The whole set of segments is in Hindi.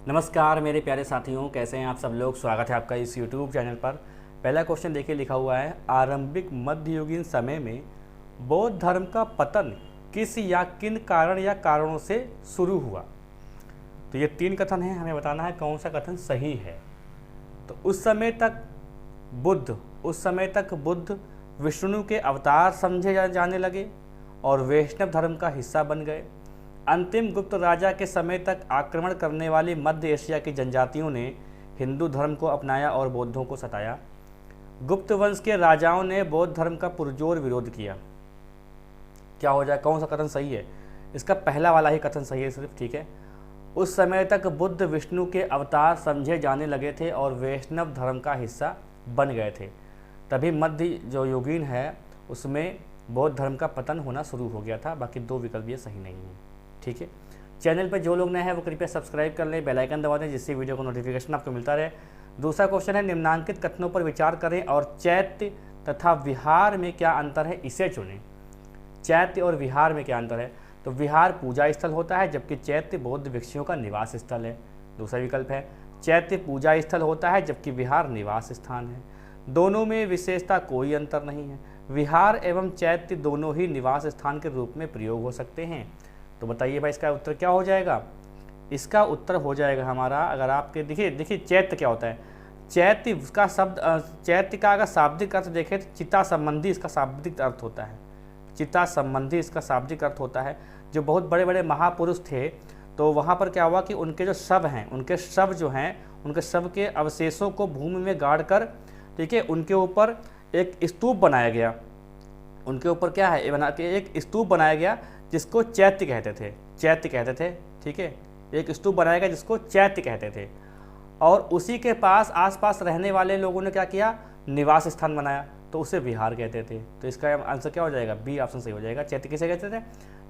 नमस्कार मेरे प्यारे साथियों, कैसे हैं आप सब लोग। स्वागत है आपका इस YouTube चैनल पर। पहला क्वेश्चन देखिए, लिखा हुआ है आरंभिक मध्ययुगीन समय में बौद्ध धर्म का पतन किस या किन कारण या कारणों से शुरू हुआ। तो ये 3 कथन हैं, हमें बताना है कौन सा कथन सही है। तो उस समय तक बुद्ध विष्णु के अवतार समझे जाने लगे और वैष्णव धर्म का हिस्सा बन गए। अंतिम गुप्त राजा के समय तक आक्रमण करने वाली मध्य एशिया की जनजातियों ने हिंदू धर्म को अपनाया और बौद्धों को सताया। गुप्त वंश के राजाओं ने बौद्ध धर्म का पुरजोर विरोध किया। क्या हो जाए, कौन सा कथन सही है? इसका पहला वाला ही कथन सही है सिर्फ, ठीक है। उस समय तक बुद्ध विष्णु के अवतार समझे जाने लगे थे और वैष्णव धर्म का हिस्सा बन गए थे। तभी मध्य जो युगीन है उसमें बौद्ध धर्म का पतन होना शुरू हो गया था। बाकी 2 विकल्प ये सही नहीं है, ठीक है। चैनल पर जो लोग नए हैं वो कृपया सब्सक्राइब कर लें, बेल आइकन दबा दें जिससे वीडियो को नोटिफिकेशन आपको मिलता रहे। दूसरा क्वेश्चन है, निम्नांकित कथनों पर विचार करें और चैत्य तथा विहार में क्या अंतर है इसे चुनें। चैत्य और विहार में क्या अंतर है? तो विहार पूजा स्थल होता है जबकि चैत्य बौद्ध भिक्षुओं का निवास स्थल है। दूसरा विकल्प है, चैत्य पूजा स्थल होता है जबकि विहार निवास स्थान है। दोनों में विशेषता कोई अंतर नहीं है। विहार एवं चैत्य दोनों ही निवास स्थान के रूप में प्रयोग हो सकते हैं। तो बताइए भाई इसका उत्तर क्या हो जाएगा? इसका उत्तर हो जाएगा हमारा, अगर आपके देखिए चैत्य क्या होता है। चैत्य का शब्द, चैत्य का अगर शाब्दिक अर्थ देखें तो चिता संबंधी इसका शाब्दिक अर्थ होता है। चिता संबंधी इसका शाब्दिक अर्थ होता है। जो बहुत बड़े बड़े महापुरुष थे तो वहाँ पर क्या हुआ कि उनके जो शव हैं, उनके शव जो हैं, उनके शव के अवशेषों को भूमि में गाड़ कर, ठीक है, उनके ऊपर एक स्तूप बनाया गया। उनके ऊपर क्या है, बना के एक स्तूप बनाया गया जिसको चैत्य कहते थे, ठीक है। एक स्तूप बनाया गया जिसको चैत्य कहते थे और उसी के पास आसपास रहने वाले लोगों ने क्या किया, निवास स्थान बनाया, तो उसे विहार कहते थे। तो इसका आंसर क्या हो जाएगा? बी ऑप्शन सही हो जाएगा। चैत्य किसे कहते थे?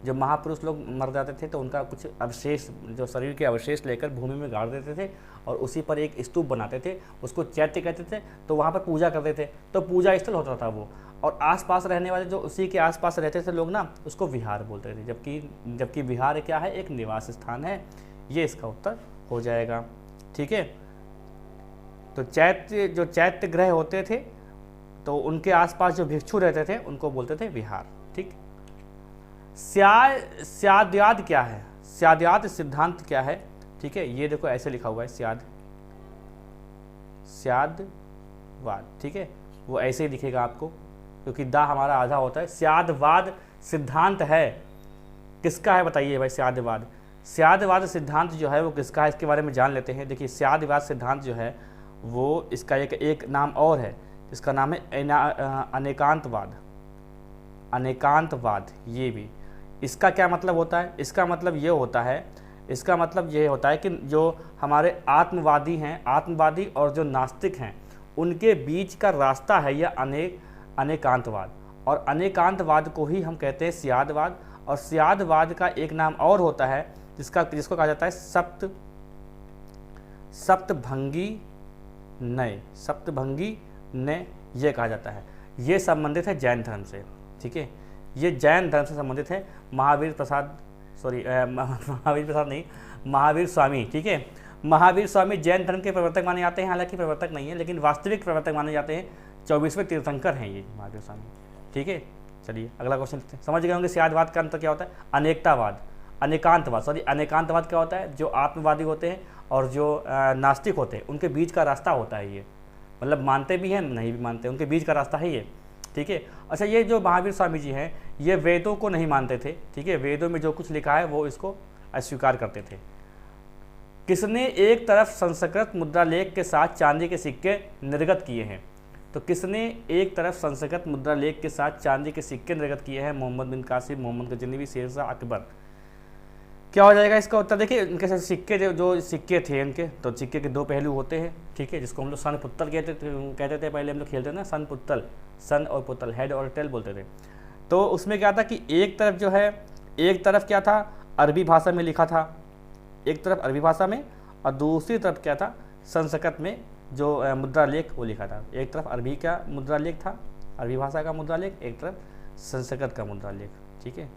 जो महापुरुष लोग मर जाते थे तो उनका कुछ अवशेष, जो शरीर के अवशेष लेकर भूमि में गाड़ देते थे और उसी पर एक स्तूप बनाते थे, उसको चैत्य कहते थे। तो वहाँ पर पूजा करते थे, तो पूजा स्थल होता था वो। और आसपास रहने वाले जो उसी के आसपास रहते थे लोग ना, उसको विहार बोलते थे। जबकि विहार क्या है? एक निवास स्थान है। ये इसका उत्तर हो जाएगा, ठीक है। तो चैत्य ग्रह होते थे तो उनके आसपास जो भिक्षु रहते थे उनको बोलते थे विहार, ठीक। स्याद्वाद क्या है? स्याद्वाद सिद्धांत क्या है? ठीक है, ये देखो ऐसे लिखा हुआ है, स्याद्वाद, ठीक है। वो ऐसे ही दिखेगा आपको क्योंकि दा हमारा आधा होता है। स्याद्वाद सिद्धांत है, किसका है बताइए भाई? स्याद्वाद सिद्धांत जो है वो किसका है, इसके बारे में जान लेते हैं। देखिए स्याद्वाद सिद्धांत जो है वो, इसका एक नाम और है, इसका नाम है अनेकांतवाद। ये भी, इसका क्या मतलब होता है? इसका मतलब ये होता है कि जो हमारे आत्मवादी और जो नास्तिक हैं उनके बीच का रास्ता है यह अनेकांतवाद। और अनेकांतवाद को ही हम कहते हैं स्याद्वाद। और स्याद्वाद का एक नाम और होता है जिसको कहा जाता है सप्तभंगी नय, ये कहा जाता है। ये संबंधित है जैन धर्म से, ठीक है। ये जैन धर्म से संबंधित है। महावीर स्वामी, ठीक है। महावीर स्वामी जैन धर्म के प्रवर्तक माने जाते हैं। हालांकि प्रवर्तक नहीं है लेकिन वास्तविक प्रवर्तक माने जाते हैं। 24वें तीर्थंकर हैं ये महावीर स्वामी, ठीक है। चलिए अगला क्वेश्चन समझ गए होंगे। स्याद्वाद का अंतर क्या होता है? अनेकांतवाद क्या होता है? जो आत्मवादी होते हैं और जो नास्तिक होते हैं उनके बीच का रास्ता होता है ये। मतलब मानते भी हैं, नहीं भी मानते, उनके बीच का रास्ता है ये, ठीक है। अच्छा, ये जो महावीर स्वामी जी हैं ये वेदों को नहीं मानते थे, ठीक है। वेदों में जो कुछ लिखा है वो इसको अस्वीकार करते थे। किसने एक तरफ संस्कृत मुद्रालेख के साथ चांदी के सिक्के निर्गत किए हैं? तो किसने एक तरफ संस्कृत मुद्रालेख के साथ चांदी के सिक्के निर्गत किए हैं? मोहम्मद बिन कासिम, मोहम्मद गजनवी, शेरशाह, अकबर। क्या हो जाएगा इसका उत्तर? देखिए इनके साथ सिक्के जो सिक्के थे इनके, तो सिक्के के 2 पहलू होते हैं, ठीक है, जिसको हम लोग सन पुत्तल कहते थे। पहले हम लोग खेलते थे ना सन पुत्तल, सन और पुत्तल, हेड और टेल बोलते थे। तो उसमें क्या था कि एक तरफ क्या था, अरबी भाषा में लिखा था, एक तरफ अरबी भाषा में, और दूसरी तरफ क्या था, संस्कृत में जो मुद्रालेख वो लिखा था। एक तरफ अरबी का मुद्रालेख था, अरबी भाषा का मुद्रालेख, एक तरफ संस्कृत का मुद्रालेख, ठीक है।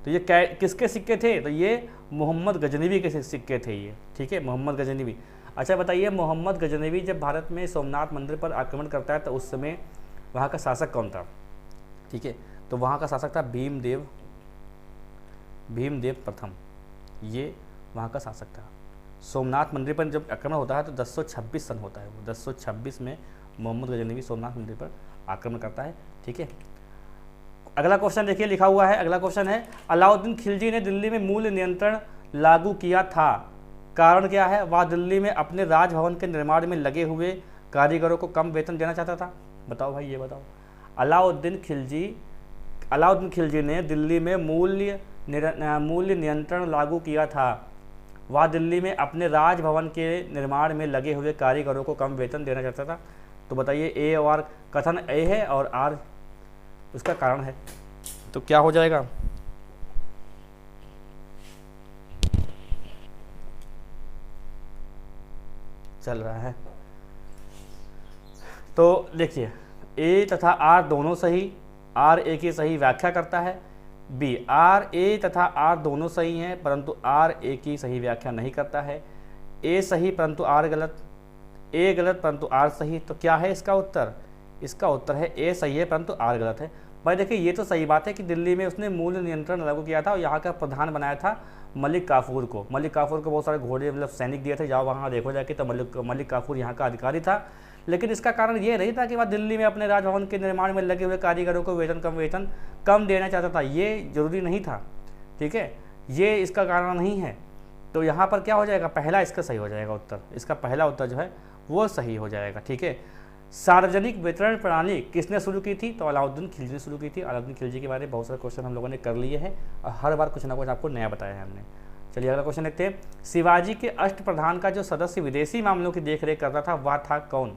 तो ये किसके सिक्के थे? तो ये मोहम्मद गजनवी के सिक्के थे ये, ठीक है, मोहम्मद गजनवी। अच्छा बताइए, मोहम्मद गजनवी जब भारत में सोमनाथ मंदिर पर आक्रमण करता है तो उस समय वहाँ का शासक कौन था? ठीक है, तो वहाँ का शासक था भीमदेव प्रथम, ये वहाँ का शासक था। सोमनाथ मंदिर पर जब आक्रमण होता है तो 1026 सन होता है, वो 1026 में मोहम्मद गजनवी सोमनाथ मंदिर पर आक्रमण करता है, ठीक है। अगला क्वेश्चन देखिए लिखा हुआ है, अगला क्वेश्चन है अलाउद्दीन खिलजी ने दिल्ली में मूल्य नियंत्रण लागू किया था, कारण क्या है? वह दिल्ली में अपने राजभवन के निर्माण में लगे हुए कारीगरों को कम वेतन देना चाहता था। बताओ भाई, ये बताओ। अलाउद्दीन खिलजी ने दिल्ली में मूल्य नियंत्रण लागू किया था, वह दिल्ली में अपने राजभवन के निर्माण में लगे हुए कारीगरों को कम वेतन देना चाहता था। तो बताइए, ए और कथन ए है और आर उसका कारण है, तो क्या हो जाएगा? चल रहा है तो देखिए, ए तथा आर दोनों सही, आर ए की सही व्याख्या करता है। बी, आर ए तथा आर दोनों सही हैं परंतु आर ए की सही व्याख्या नहीं करता है। ए सही परंतु आर गलत, ए गलत परंतु आर सही। तो क्या है इसका उत्तर? इसका उत्तर है ए सही है परंतु आर गलत है। भाई देखिए, ये तो सही बात है कि दिल्ली में उसने मूल्य नियंत्रण लागू किया था और यहाँ का प्रधान बनाया था मलिक काफूर को। मलिक काफूर को बहुत सारे घोड़े मतलब सैनिक दिए थे, जाओ वहाँ देखो जाके, तो मलिक काफूर यहाँ का अधिकारी था। लेकिन इसका कारण ये नहीं था कि वह दिल्ली में अपने राजभवन के निर्माण में लगे हुए कारीगरों को वेतन कम देना चाहता था, ये जरूरी नहीं था, ठीक है, ये इसका कारण नहीं है। तो यहाँ पर क्या हो जाएगा? पहला इसका सही हो जाएगा उत्तर, इसका पहला उत्तर जो है वो सही हो जाएगा, ठीक है। सार्वजनिक वितरण प्रणाली किसने शुरू की थी? तो अलाउद्दीन खिलजी ने शुरू की थी। अलाउद्दीन खिलजी के बारे में बहुत सारे क्वेश्चन हम लोगों ने कर लिए हैं और हर बार कुछ ना कुछ आपको नया बताया है हमने। चलिए अगला क्वेश्चन देखते हैं। शिवाजी के अष्टप्रधान का जो सदस्य विदेशी मामलों की देखरेख करता था वह था कौन?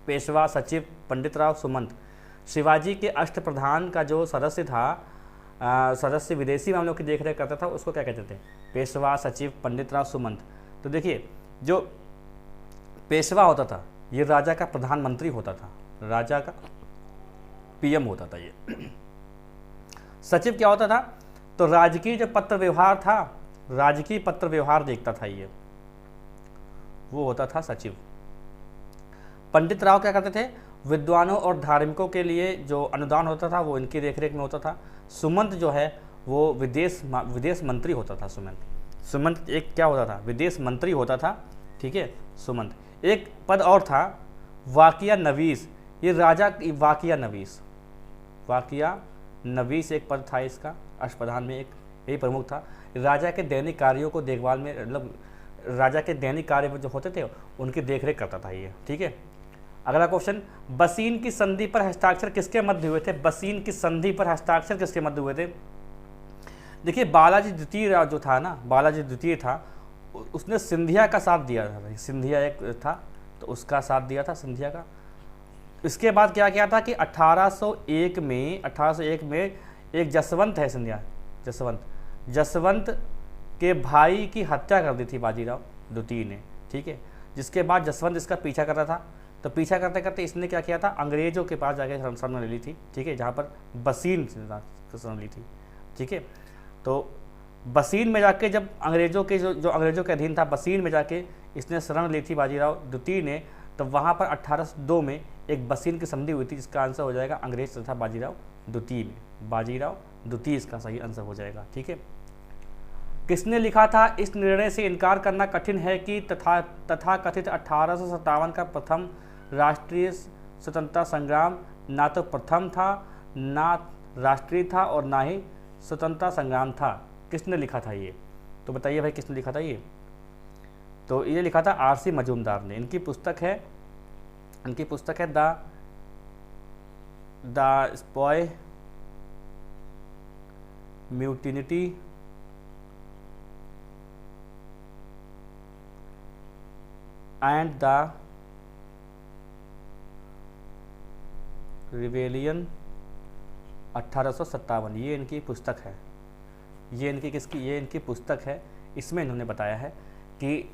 पेशवा, सचिव, पंडितराव, सुमंत। शिवाजी के अष्टप्रधान का जो सदस्य था, सदस्य विदेशी मामलों की देखरेख करता था, उसको क्या कहते थे? पेशवा, सचिव, पंडितराव, सुमंत। तो देखिए, जो पेशवा होता था ये राजा का प्रधानमंत्री होता था, राजा का पीएम होता था ये। सचिव क्या होता था? तो राजकीय जो पत्र व्यवहार था, राजकीय पत्र व्यवहार देखता था ये, वो होता था सचिव। पंडित राव क्या करते थे? विद्वानों और धार्मिकों के लिए जो अनुदान होता था वो इनकी देखरेख में होता था। सुमंत जो है वो विदेश मंत्री होता था। सुमंत एक क्या होता था? विदेश मंत्री होता था, ठीक है, सुमंत। एक पद और था वाकिया नवीस, ये राजा वाकिया नवीस एक पद था इसका, अष्टप्रधान में एक यही प्रमुख था। राजा के दैनिक कार्यों को देखभाल में, मतलब राजा के दैनिक कार्य जो होते थे उनकी देखरेख करता था ये, ठीक है। अगला क्वेश्चन, बसीन की संधि पर हस्ताक्षर किसके मध्य हुए थे? बसीन की संधि पर हस्ताक्षर किसके मध्य हुए थे? देखिए, बालाजी द्वितीय जो था ना, बालाजी द्वितीय था, उसने सिंधिया का साथ दिया था। सिंधिया एक था तो उसका साथ दिया था, सिंधिया का। इसके बाद क्या किया था कि 1801 में एक जसवंत है, सिंधिया जसवंत के भाई की हत्या कर दी थी बाजीराव द्वितीय ने, ठीक है। जिसके बाद जसवंत इसका पीछा कर रहा था, तो पीछा करते करते इसने क्या किया था? अंग्रेजों के पास जाके शरण ले ली थी, ठीक है, जहाँ पर बसीन शरण ली थी, ठीक है। तो बसीन में जाके जब अंग्रेजों के जो अंग्रेजों के अधीन था, बसीन में जाके इसने शरण ली थी बाजीराव द्वितीय ने, तो वहाँ पर 1802 में एक बसीन की संधि हुई थी, जिसका आंसर हो जाएगा अंग्रेज तथा बाजीराव द्वितीय में। बाजीराव द्वितीय इसका सही आंसर हो जाएगा, ठीक है। किसने लिखा था? इस निर्णय से इनकार करना कठिन है कि तथाकथित 1857 का प्रथम राष्ट्रीय स्वतंत्रता संग्राम ना तो प्रथम था, ना राष्ट्रीय था और ना ही स्वतंत्रता संग्राम था। किसने लिखा था ये? तो बताइए भाई, किसने लिखा था ये? तो ये लिखा था आर.सी. मजूमदार ने। इनकी पुस्तक है the sepoy mutiny and the rebellion 1857, ये इनकी पुस्तक है। ये इनकी पुस्तक है। इसमें इन्होंने बताया है कि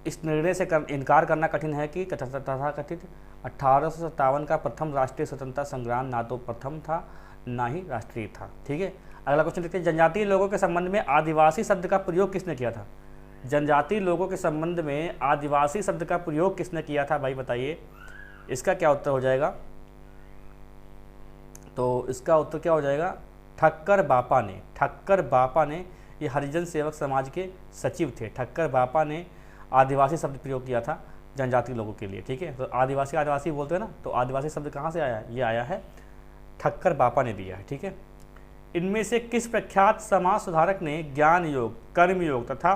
इस निर्णय से इनकार करना कठिन है कि तथाकथित 1857 का प्रथम राष्ट्रीय स्वतंत्रता संग्राम ना तो प्रथम था ना ही राष्ट्रीय था, ठीक है। अगला क्वेश्चन देखते हैं, जनजातीय लोगों के संबंध में आदिवासी शब्द का प्रयोग किसने किया था? जनजातीय लोगों के संबंध में आदिवासी शब्द का प्रयोग किसने किया था भाई बताइए, इसका क्या उत्तर हो जाएगा? तो इसका उत्तर क्या हो जाएगा? ठक्कर बापा ने। ठक्कर बापा ने, ये हरिजन सेवक समाज के सचिव थे। ठक्कर बापा ने आदिवासी शब्द प्रयोग किया था जनजातीय लोगों के लिए। ठीक है, तो आदिवासी आदिवासी बोलते हैं ना, तो आदिवासी शब्द कहाँ से आया है? ये आया है ठक्कर बापा ने दिया है। ठीक है, इनमें से किस प्रख्यात समाज सुधारक ने ज्ञान योग, कर्म योग तथा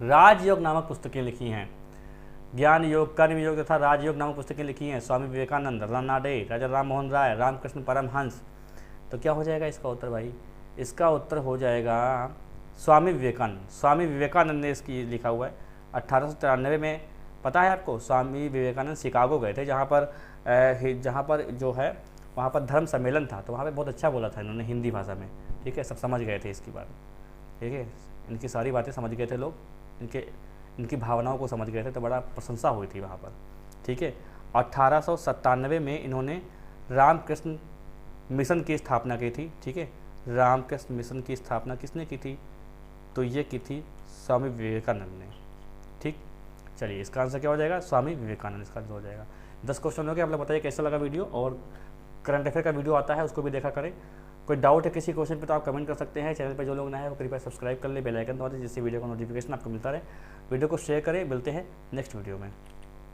राजयोग नामक पुस्तकें लिखी हैं? ज्ञान योग, कर्म योग तथा राजयोग नामक पुस्तकें लिखी हैं स्वामी विवेकानंद, रानाडे, राजा राम मोहन राय, रामकृष्ण परमहंस। तो क्या हो जाएगा इसका उत्तर भाई? इसका उत्तर हो जाएगा स्वामी विवेकानंद। स्वामी विवेकानंद ने इसकी लिखा हुआ है 1893 में। पता है आपको, स्वामी विवेकानंद शिकागो गए थे, जहाँ पर जो है वहाँ पर धर्म सम्मेलन था, तो वहाँ पे बहुत अच्छा बोला था इन्होंने हिंदी भाषा में। ठीक है, सब समझ गए थे इसकी बात। ठीक है, इनकी सारी बातें समझ गए थे लोग, इनकी भावनाओं को समझ गए थे, तो बड़ा प्रशंसा हुई थी वहाँ पर। ठीक है, 1897 में इन्होंने रामकृष्ण मिशन की स्थापना की थी। ठीक है, रामकृष्ण मिशन की स्थापना किसने की थी? तो ये की थी स्वामी विवेकानंद ने। ठीक, चलिए इसका आंसर क्या हो जाएगा? स्वामी विवेकानंद इसका आंसर हो जाएगा। 10 क्वेश्चन हो गए। आप लोग बताइए कैसा लगा वीडियो, और करंट अफेयर का वीडियो आता है उसको भी देखा करें। कोई डाउट है किसी क्वेश्चन पे तो आप कमेंट कर सकते हैं। चैनल पर जो लोग नए हैं वो कृपया सब्सक्राइब कर ले, बेल आइकन दबा दें, जिससे वीडियो का नोटिफिकेशन आपको मिलता रहे। वीडियो को शेयर करें। मिलते हैं नेक्स्ट वीडियो में।